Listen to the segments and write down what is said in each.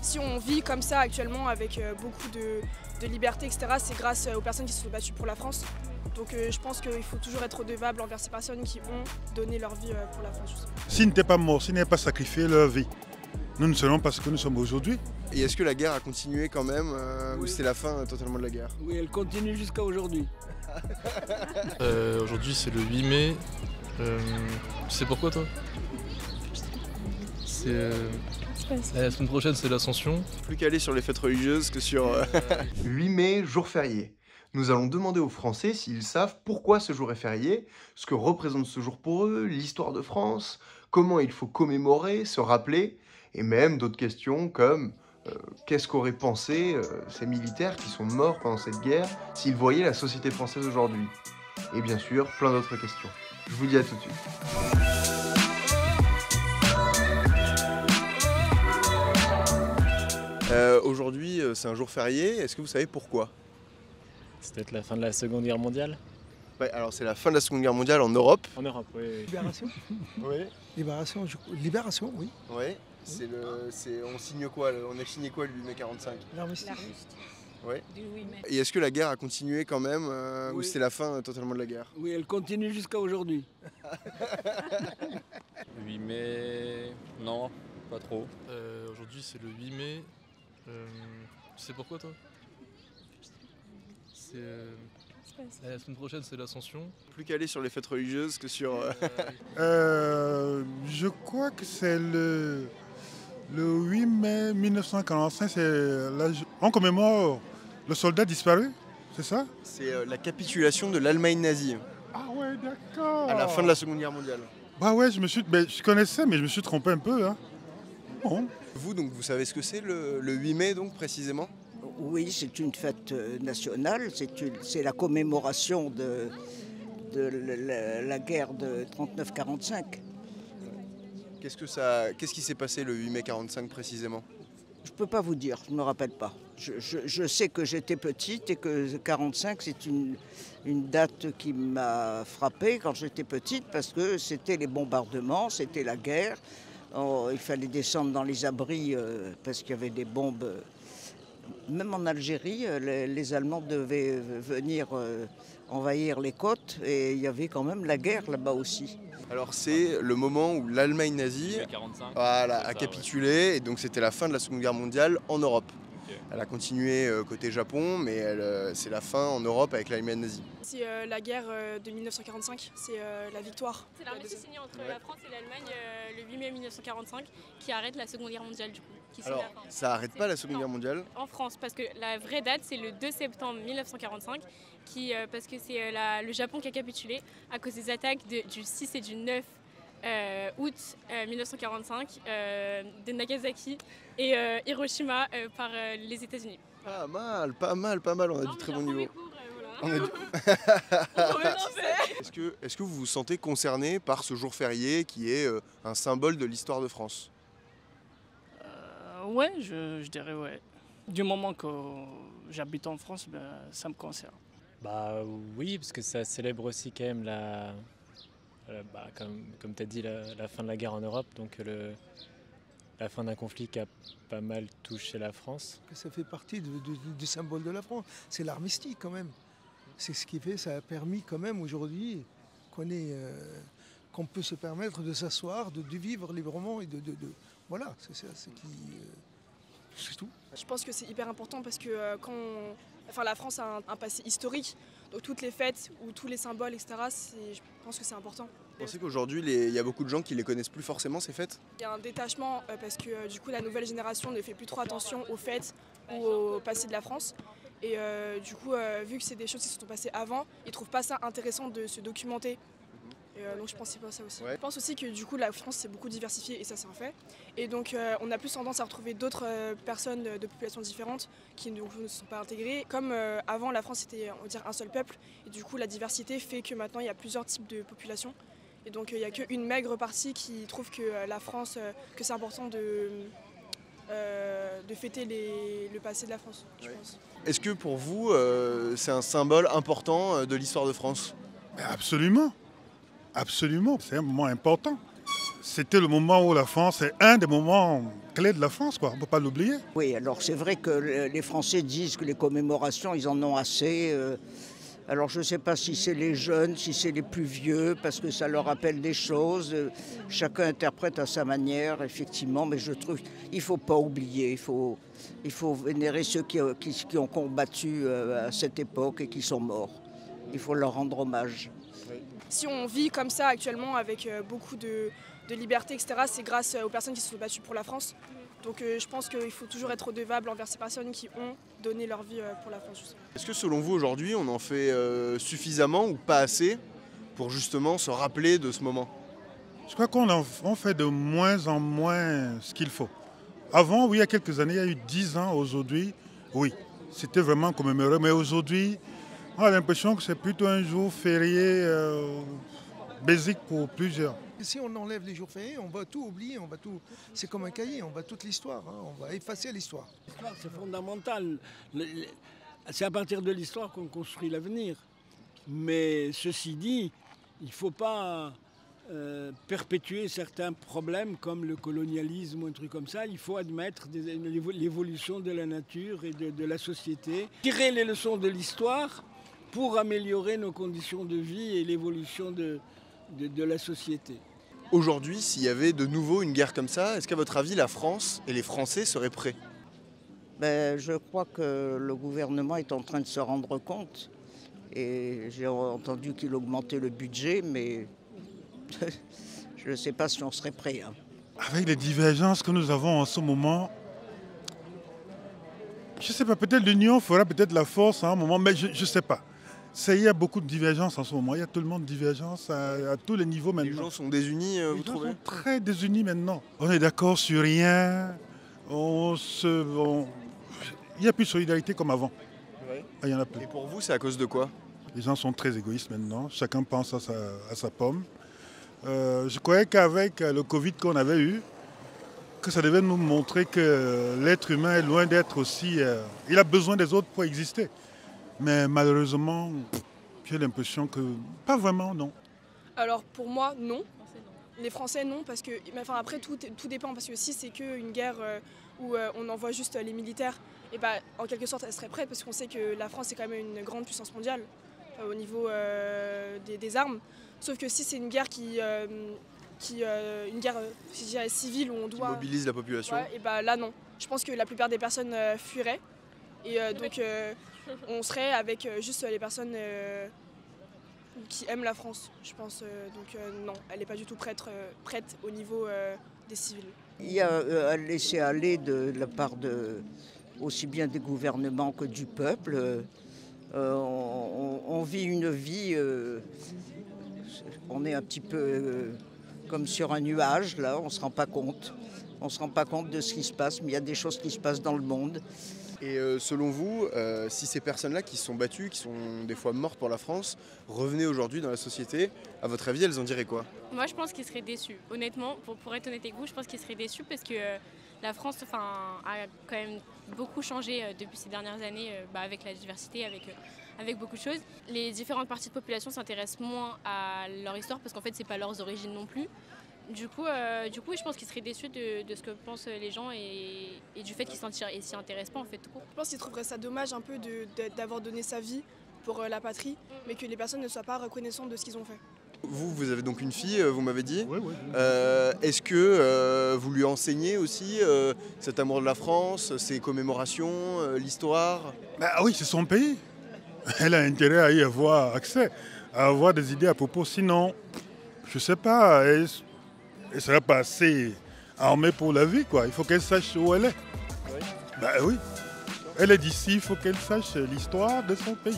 Si on vit comme ça actuellement avec beaucoup de liberté, etc., c'est grâce aux personnes qui se sont battues pour la France. Donc je pense qu'il faut toujours être redevable envers ces personnes qui ont donné leur vie pour la France. S'ils n'étaient pas morts, s'ils n'avaient pas sacrifié leur vie, nous ne serions pas ce que nous sommes aujourd'hui. Et est-ce que la guerre a continué quand même, ou c'est la fin totalement de la guerre? Oui, elle continue jusqu'à aujourd'hui. Aujourd'hui c'est le 8 mai. Tu sais pourquoi toi? C'est la semaine prochaine c'est l'Ascension. Plus calé sur les fêtes religieuses que sur... 8 mai, jour férié. Nous allons demander aux Français s'ils savent pourquoi ce jour est férié, ce que représente ce jour pour eux, l'histoire de France, comment il faut commémorer, se rappeler, et même d'autres questions comme qu'est-ce qu'auraient pensé ces militaires qui sont morts pendant cette guerre s'ils voyaient la société française aujourd'hui. Et bien sûr, plein d'autres questions. Je vous dis à tout de suite. Aujourd'hui, c'est un jour férié. Est-ce que vous savez pourquoi? C'est peut-être la fin de la Seconde Guerre mondiale. Ouais, alors c'est la fin de la Seconde Guerre mondiale en Europe. En Europe, oui. Libération. Oui. Libération, oui. Ouais. On signe quoi? On a signé quoi le 8 mai 45? L'armistice. Ouais. Du 8 mai. Et est-ce que la guerre a continué quand même, ou Oui. c'est la fin totalement de la guerre? Oui, elle continue jusqu'à aujourd'hui. 8 mai... non, pas trop. Aujourd'hui c'est le 8 mai. Tu sais pourquoi toi? C'est la semaine prochaine c'est l'Ascension. Plus calé sur les fêtes religieuses que sur... Je crois que c'est le 8 mai 1945, on commémore le soldat disparu, c'est ça? C'est la capitulation de l'Allemagne nazie Ah ouais, d'accord. à la fin de la Seconde Guerre mondiale. Bah ouais, je connaissais, mais je me suis trompé un peu. Hein. Bon. Vous, donc, vous savez ce que c'est le 8 mai, donc, précisément? Oui, c'est une fête nationale, c'est la commémoration de la guerre de 39-45. Qu'est-ce qui s'est passé le 8 mai 45 précisément? Je ne peux pas vous dire, je ne me rappelle pas. Je sais que j'étais petite et que 45 c'est une date qui m'a frappée quand j'étais petite parce que c'était les bombardements, c'était la guerre. Il fallait descendre dans les abris parce qu'il y avait des bombes. Même en Algérie, les Allemands devaient venir envahir les côtes et il y avait quand même la guerre là-bas aussi. Alors c'est le moment où l'Allemagne nazie a capitulé, et donc c'était la fin de la Seconde Guerre mondiale en Europe. Okay. Elle a continué côté Japon, mais c'est la fin en Europe avec l'Allemagne nazie. C'est la guerre de 1945, c'est la victoire. C'est l'armistice signé entre la France et l'Allemagne le 8 mai 1945 qui arrête la Seconde Guerre mondiale du coup. Alors ça arrête pas la Seconde Guerre mondiale? En France, parce que la vraie date c'est le 2 septembre 1945, parce que c'est le Japon qui a capitulé à cause des attaques du 6 et du 9 août 1945 de Nagasaki et Hiroshima par les États-Unis. Pas mal, on a du très bon niveau. Est-ce que vous vous sentez concerné par ce jour férié qui est un symbole de l'histoire de France? Ouais, je dirais ouais. Du moment que j'habite en France, ça me concerne. Bah oui, parce que ça célèbre aussi quand même comme tu as dit, la fin de la guerre en Europe, donc la fin d'un conflit qui a pas mal touché la France. Ça fait partie du symbole de la France. C'est l'armistice quand même. C'est ce qui fait, ça a permis quand même aujourd'hui qu'on peut se permettre de s'asseoir, de vivre librement et voilà, c'est ça, c'est tout. Je pense que c'est hyper important parce que la France a un passé historique, donc toutes les fêtes ou tous les symboles, etc., je pense que c'est important. Vous pensez qu'aujourd'hui, il y a beaucoup de gens qui ne les connaissent plus forcément, ces fêtes? Il y a un détachement parce que du coup la nouvelle génération ne fait plus trop attention aux fêtes ou au passé de la France. Et du coup, vu que c'est des choses qui se sont passées avant, ils ne trouvent pas ça intéressant de se documenter. Donc je pense que c'est pas ça aussi. Ouais. Je pense aussi que du coup la France s'est beaucoup diversifiée et ça c'est un fait. Et donc on a plus tendance à retrouver d'autres personnes de populations différentes qui ne sont pas intégrées. Comme avant la France était on va dire un seul peuple et du coup la diversité fait que maintenant il y a plusieurs types de populations. Et donc il n'y a qu'une maigre partie qui trouve que la France, que c'est important de fêter le passé de la France, je pense. Est-ce que pour vous c'est un symbole important de l'histoire de France? Absolument. Absolument, c'est un moment important. c'était le moment où la France, c'est un des moments clés de la France, quoi. On ne peut pas l'oublier. Oui, alors c'est vrai que les Français disent que les commémorations, ils en ont assez. Alors je ne sais pas si c'est les jeunes, si c'est les plus vieux, parce que ça leur rappelle des choses. Chacun interprète à sa manière, effectivement, mais je trouve qu'il ne faut pas oublier. Il faut vénérer ceux qui ont combattu à cette époque et qui sont morts. Il faut leur rendre hommage. Si on vit comme ça actuellement avec beaucoup de liberté, etc., c'est grâce aux personnes qui se sont battues pour la France. Donc je pense qu'il faut toujours être redevable envers ces personnes qui ont donné leur vie pour la France. Est-ce que selon vous aujourd'hui on en fait suffisamment ou pas assez pour justement se rappeler de ce moment? Je crois qu'on fait de moins en moins ce qu'il faut. Avant, oui, il y a quelques années, il y a eu 10 ans, aujourd'hui, oui, c'était vraiment commémoré. Mais aujourd'hui, on a l'impression que c'est plutôt un jour férié basique pour plusieurs. Si on enlève les jours fériés, on va tout oublier, c'est comme un cahier, on va toute l'histoire, on va effacer l'histoire. L'histoire, c'est fondamental. C'est à partir de l'histoire qu'on construit l'avenir. Mais ceci dit, il ne faut pas perpétuer certains problèmes comme le colonialisme ou un truc comme ça. Il faut admettre l'évolution de la nature et de la société. Tirer les leçons de l'histoire pour améliorer nos conditions de vie et l'évolution de la société. Aujourd'hui, s'il y avait de nouveau une guerre comme ça, est-ce qu'à votre avis, la France et les Français seraient prêts? Je crois que le gouvernement est en train de se rendre compte. Et j'ai entendu qu'il augmentait le budget, mais je ne sais pas si on serait prêt. Avec les divergences que nous avons en ce moment, je ne sais pas, peut-être l'union fera peut-être la force à un moment, mais je ne sais pas. Il y a beaucoup de divergences en ce moment, il y a tellement de divergences à tous les niveaux maintenant. Les gens sont désunis, vous trouvez? Les gens sont très désunis maintenant. On est d'accord sur rien, il n'y a plus de solidarité comme avant. Ouais. Il y en a plus. Et pour vous, c'est à cause de quoi? Les gens sont très égoïstes maintenant, chacun pense à sa pomme. Je croyais qu'avec le Covid qu'on avait eu, que ça devait nous montrer que l'être humain est loin d'être aussi... il a besoin des autres pour exister. Mais malheureusement, j'ai l'impression que... Pas vraiment, non. Alors pour moi, non. Les Français, non, parce que... Enfin, après, tout dépend, parce que si c'est qu'une guerre où on envoie juste les militaires, et en quelque sorte, elle serait prête, parce qu'on sait que la France est quand même une grande puissance mondiale au niveau des armes. Sauf que si c'est une guerre une guerre je dirais, civile où on doit... Qui mobilise la population. Ouais, et là, non. Je pense que la plupart des personnes fuiraient. Et donc, on serait avec juste les personnes qui aiment la France, je pense. Donc, non, elle n'est pas du tout prête au niveau des civils. Il y a un laisser-aller de la part aussi bien des gouvernements que du peuple. On vit une vie, on est un petit peu comme sur un nuage, là, on ne se rend pas compte. On ne se rend pas compte de ce qui se passe, mais il y a des choses qui se passent dans le monde. Et selon vous, si ces personnes-là qui se sont battues, qui sont des fois mortes pour la France, revenaient aujourd'hui dans la société, à votre avis, elles en diraient quoi? Moi, je pense qu'ils seraient déçus. Honnêtement, pour être honnête avec vous, je pense qu'ils seraient déçus parce que la France a quand même beaucoup changé depuis ces dernières années avec la diversité, avec beaucoup de choses. Les différentes parties de population s'intéressent moins à leur histoire parce qu'en fait, c'est pas leurs origines non plus. Du coup, je pense qu'ils seraient déçus de ce que pensent les gens et du fait qu'ils s'y intéressent pas en fait tout court. Je pense qu'ils trouveraient ça dommage un peu d'avoir donné sa vie pour la patrie, mais que les personnes ne soient pas reconnaissantes de ce qu'ils ont fait. Vous avez donc une fille, vous m'avez dit. Oui. Est-ce que vous lui enseignez aussi cet amour de la France, ses commémorations, l'histoire? Oui, c'est son pays. Elle a intérêt à y avoir accès, à avoir des idées à propos. Sinon, je ne sais pas, elle sera pas assez armée pour la vie, quoi. Il faut qu'elle sache où elle est. Oui. Oui. Elle est d'ici, il faut qu'elle sache l'histoire de son pays.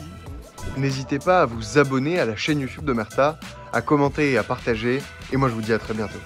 N'hésitez pas à vous abonner à la chaîne YouTube d'Omerta, à commenter et à partager. Et moi, je vous dis à très bientôt.